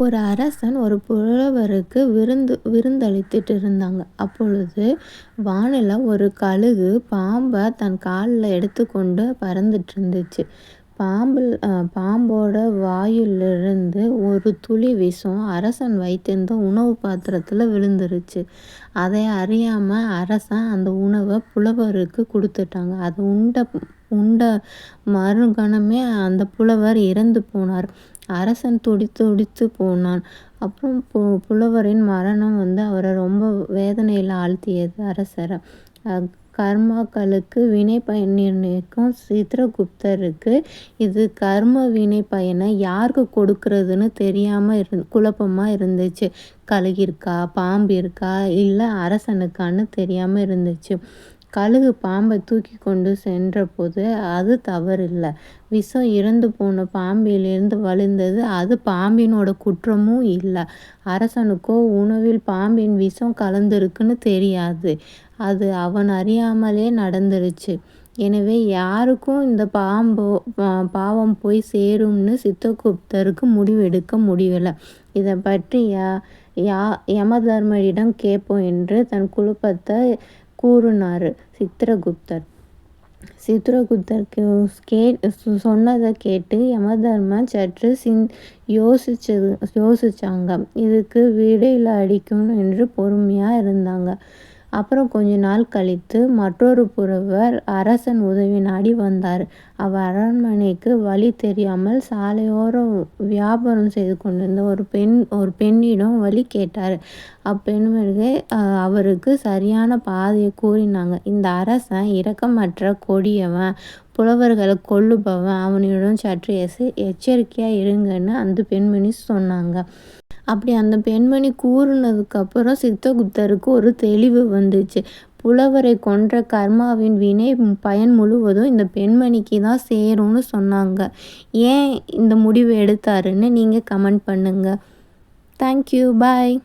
ஒரு அரசன் ஒரு புலவருக்கு விருந்தளித்துட்டு இருந்தாங்க. அப்பொழுது வானில ஒரு கழுகு பாம்பை தன் காலில் எடுத்துக்கொண்டு பறந்துட்டு இருந்துச்சு. பாம்போட வாயிலிருந்து ஒரு துளி விஷம் அரசன் வைத்திருந்த உணவு பாத்திரத்தில் விழுந்துருச்சு. அதை அறியாம அரசன் அந்த உணவை புலவருக்கு கொடுத்துட்டாங்க. அது உண்ட மறுகணமே அந்த புலவர் இறந்து போனார். அரசன் துடித்து துடித்து போனான். அப்புறம் புலவரின் மரணம் அவரை ரொம்ப வேதனையில் ஆழ்த்தியது அரசரை. கர்மாக்களுக்கு வினை பயன் நிர்ணயிக்கும் சித்ரகுப்தருக்கு இது கர்ம வினை பயனை யாருக்கு கொடுக்கறதுன்னு தெரியாமல் குழப்பமாக இருந்துச்சு. கழுகு இருக்கா, பாம்பு இருக்கா, இல்லை அரசனுக்கான்னு தெரியாமல் இருந்துச்சு. கழுகு பாம்பை தூக்கி கொண்டு சென்ற போது அது தவறில்லை. விஷம் இறந்து போன பாம்பிலிருந்து வழிந்தது. அது பாம்பினோட குற்றமும் இல்லை. அரசனுக்கோ உணவில் பாம்பின் விஷம் கலந்துருக்குன்னு தெரியாது. அது அவன் அறியாமலே நடந்துருச்சு. எனவே யாருக்கும் இந்த பாவம் போய் சேரும்னு சித்திரகுப்தருக்கு முடிவெடுக்க முடியலை. இதை பற்றி யமதர்மரிடம் கேட்போம் என்று தன் குழப்பத்தை கூறினார் சித்திரகுப்தர். சித்திரகுப்தர் சொன்னதை கேட்டு யமதர்மன் சற்று யோசிச்சாங்க. இதுக்கு விடையில் அடிக்கும் என்று பொறுமையாக இருந்தாங்க. அப்புறம் கொஞ்ச நாள் கழித்து மற்றொரு புலவர் அரசன் உதவி நாடி வந்தார். அவர் அரண்மனைக்கு வழி தெரியாமல் சாலையோரம் வியாபாரம் செய்து கொண்டிருந்த ஒரு பெண்ணிடம் வழி கேட்டார். அப்பெண்மணிக்கு அவருக்கு சரியான பாதையை கூறினாங்க. இந்த அரசன் இரக்கமற்ற கொடியவன், புலவர்களை கொல்லுபவன், அவனிடம் சற்று எச்சரிக்கையாக இருங்கன்னு அந்த பெண்மணி சொன்னாங்க. அப்படி அந்த பெண்மணி கூறினதுக்கப்புறம் சித்திரகுப்தருக்கு ஒரு தெளிவு வந்துச்சு. புலவரை கொன்ற கர்மாவின் வினை பயன் முழுவதும் இந்த பெண்மணிக்கு தான் சேரும்னு சொன்னாங்க. ஏன் இந்த முடிவு எடுத்தாருன்னு நீங்கள் கமெண்ட் பண்ணுங்கள். தேங்க்யூ. பாய்.